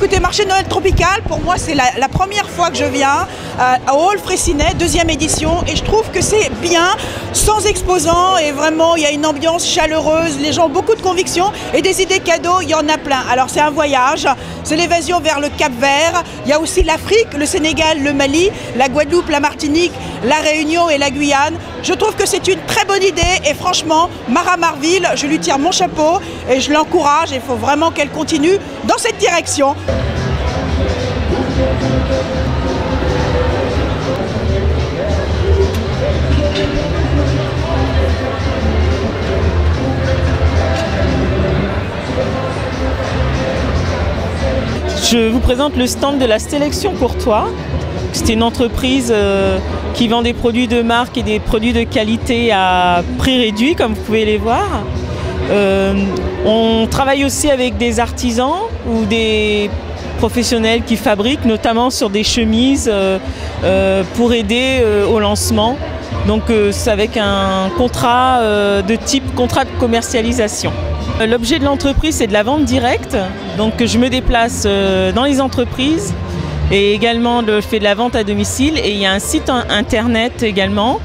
écoutez, marché de Noël tropical, pour moi c'est la première fois que je viens à Hall Fraissinet, 2e édition, et je trouve que c'est bien, sans exposants, et vraiment il y a une ambiance chaleureuse, les gens ont beaucoup de convictions, et des idées cadeaux, il y en a plein. Alors c'est un voyage, c'est l'évasion vers le Cap-Vert, il y a aussi l'Afrique, le Sénégal, le Mali, la Guadeloupe, la Martinique, la Réunion et la Guyane. Je trouve que c'est une très bonne idée, et franchement, Mara Marville, je lui tire mon chapeau, et je l'encourage, il faut vraiment qu'elle continue dans cette direction. Je vous présente le stand de la Sélection Courtois. C'est une entreprise qui vend des produits de marque et des produits de qualité à prix réduit, comme vous pouvez les voir. On travaille aussi avec des artisans ou des professionnels qui fabriquent, notamment sur des chemises pour aider au lancement. Donc c'est avec un contrat de type contrat de commercialisation. L'objet de l'entreprise, c'est de la vente directe. Donc je me déplace dans les entreprises et également je fais de la vente à domicile, et il y a un site internet également.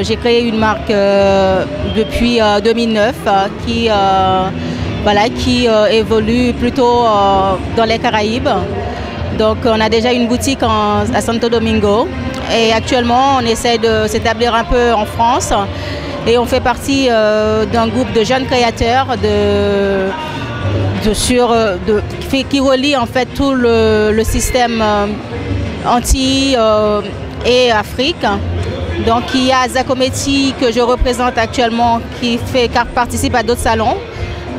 J'ai créé une marque depuis 2009 qui évolue plutôt dans les Caraïbes. Donc on a déjà une boutique à Santo Domingo, et actuellement on essaie de s'établir un peu en France, et on fait partie d'un groupe de jeunes créateurs qui relie en fait tout le système Antilles et Afrique. Donc il y a Zacometi que je représente actuellement qui participe à d'autres salons,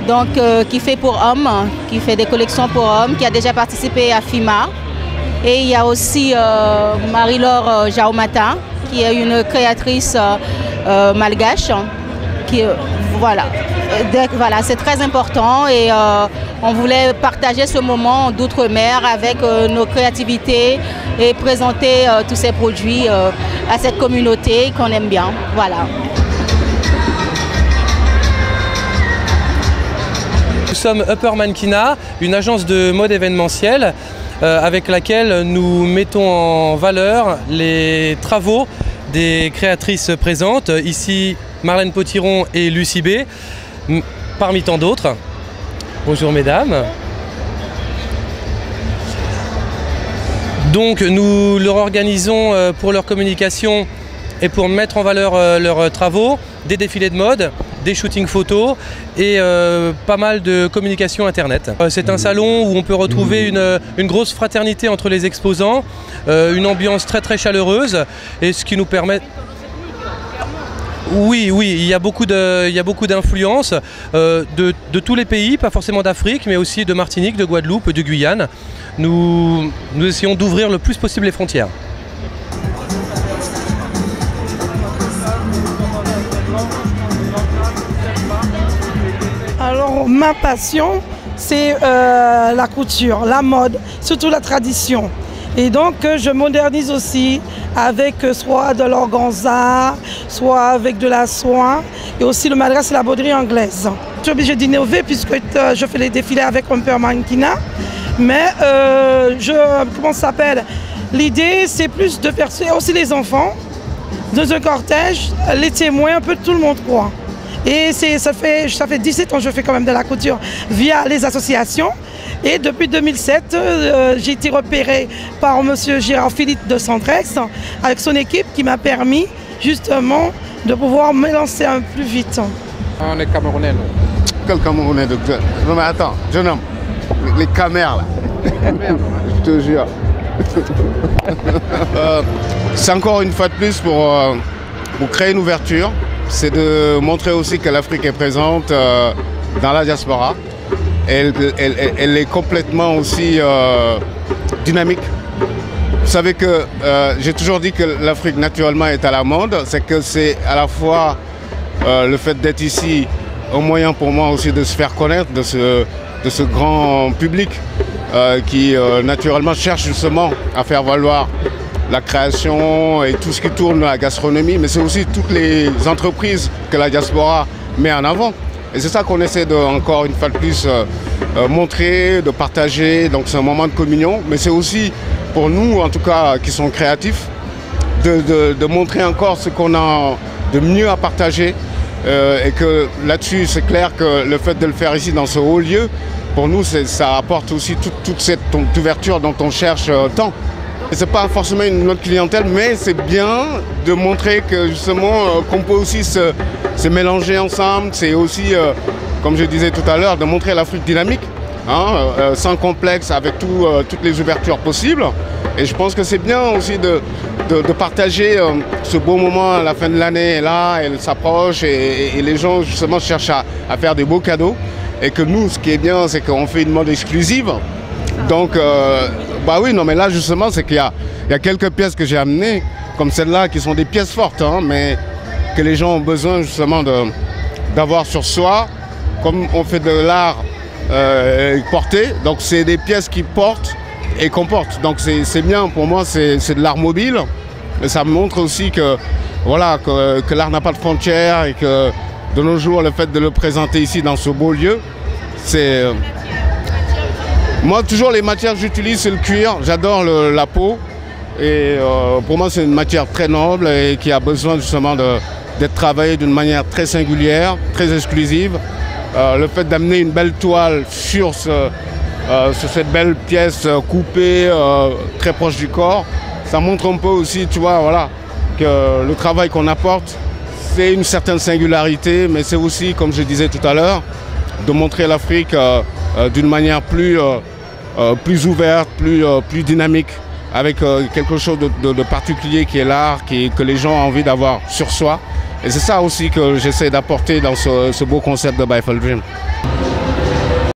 donc qui fait pour hommes, qui fait des collections pour hommes, qui a déjà participé à FIMA. Et il y a aussi Marie-Laure Jaumata qui est une créatrice malgache. Voilà, c'est très important, et on voulait partager ce moment d'outre-mer avec nos créativités et présenter tous ces produits à cette communauté qu'on aime bien. Voilà. Nous sommes Upper Mannequinat, une agence de mode événementielle avec laquelle nous mettons en valeur les travaux des créatrices présentes. Ici, Marlène Potiron et Lucie B, parmi tant d'autres. Bonjour mesdames. Donc nous leur organisons pour leur communication et pour mettre en valeur leurs travaux des défilés de mode, des shootings photos et pas mal de communication internet. C'est un salon où on peut retrouver une grosse fraternité entre les exposants, une ambiance très chaleureuse, et ce qui nous permet... Oui, il y a beaucoup d'influences de tous les pays, pas forcément d'Afrique, mais aussi de Martinique, de Guadeloupe, de Guyane. Nous essayons d'ouvrir le plus possible les frontières. Alors ma passion, c'est la couture, la mode, surtout la tradition. Et donc je modernise aussi avec soit de l'organza, soit avec de la soie, et aussi le madras et la broderie anglaise. Je suis obligée d'innover puisque je fais les défilés avec Upper Mannequinat, mais comment ça s'appelle? L'idée c'est plus de faire aussi les enfants dans un cortège, les témoins, un peu tout le monde quoi. Et ça fait 17 ans que je fais quand même de la couture via les associations. Et depuis 2007, j'ai été repérée par M. Gérard Philippe de Centrex avec son équipe qui m'a permis justement de pouvoir me lancer un peu plus vite. On est Camerounais, nous. Quel Camerounais, docteur? Non mais attends, jeune homme, les camères là. Je te jure. C'est encore une fois de plus pour créer une ouverture. C'est de montrer aussi que l'Afrique est présente dans la diaspora. Elle est complètement aussi dynamique. Vous savez que j'ai toujours dit que l'Afrique naturellement est à la mode. C'est que c'est à la fois le fait d'être ici un moyen pour moi aussi de se faire connaître de ce grand public qui naturellement cherche justement à faire valoir la création et tout ce qui tourne à la gastronomie, mais c'est aussi toutes les entreprises que la diaspora met en avant. Et c'est ça qu'on essaie de, encore une fois de plus, montrer, de partager. Donc c'est un moment de communion, mais c'est aussi pour nous, en tout cas, qui sont créatifs, de montrer encore ce qu'on a de mieux à partager. Et que là-dessus, c'est clair que le fait de le faire ici dans ce haut lieu, pour nous, ça apporte aussi toute cette ouverture dont on cherche tant. Ce n'est pas forcément une autre clientèle, mais c'est bien de montrer que justement qu'on peut aussi se mélanger ensemble. C'est aussi, comme je disais tout à l'heure, de montrer l'Afrique dynamique, hein, sans complexe, avec toutes les ouvertures possibles. Et je pense que c'est bien aussi de partager ce beau moment à la fin de l'année. Et là, elle s'approche et les gens justement cherchent à faire des beaux cadeaux. Et que nous, ce qui est bien, c'est qu'on fait une mode exclusive. Donc, bah oui, non, mais là justement, c'est qu'il y a quelques pièces que j'ai amenées, comme celle-là, qui sont des pièces fortes, hein, mais que les gens ont besoin justement d'avoir sur soi. Comme on fait de l'art porté, donc c'est des pièces qui portent et comportent. Donc c'est bien, pour moi, c'est de l'art mobile. Et ça montre aussi que, voilà, que l'art n'a pas de frontières et que de nos jours, le fait de le présenter ici dans ce beau lieu, c'est... Moi, toujours les matières que j'utilise, c'est le cuir. J'adore la peau. Et pour moi, c'est une matière très noble et qui a besoin justement d'être travaillée d'une manière très singulière, très exclusive. Le fait d'amener une belle toile sur cette belle pièce coupée, très proche du corps, ça montre un peu aussi, tu vois, voilà, que le travail qu'on apporte, c'est une certaine singularité, mais c'est aussi, comme je disais tout à l'heure, de montrer l'Afrique d'une manière plus ouverte, plus dynamique, avec quelque chose de particulier qui est l'art, que les gens ont envie d'avoir sur soi. Et c'est ça aussi que j'essaie d'apporter dans ce beau concept de Bible Dream.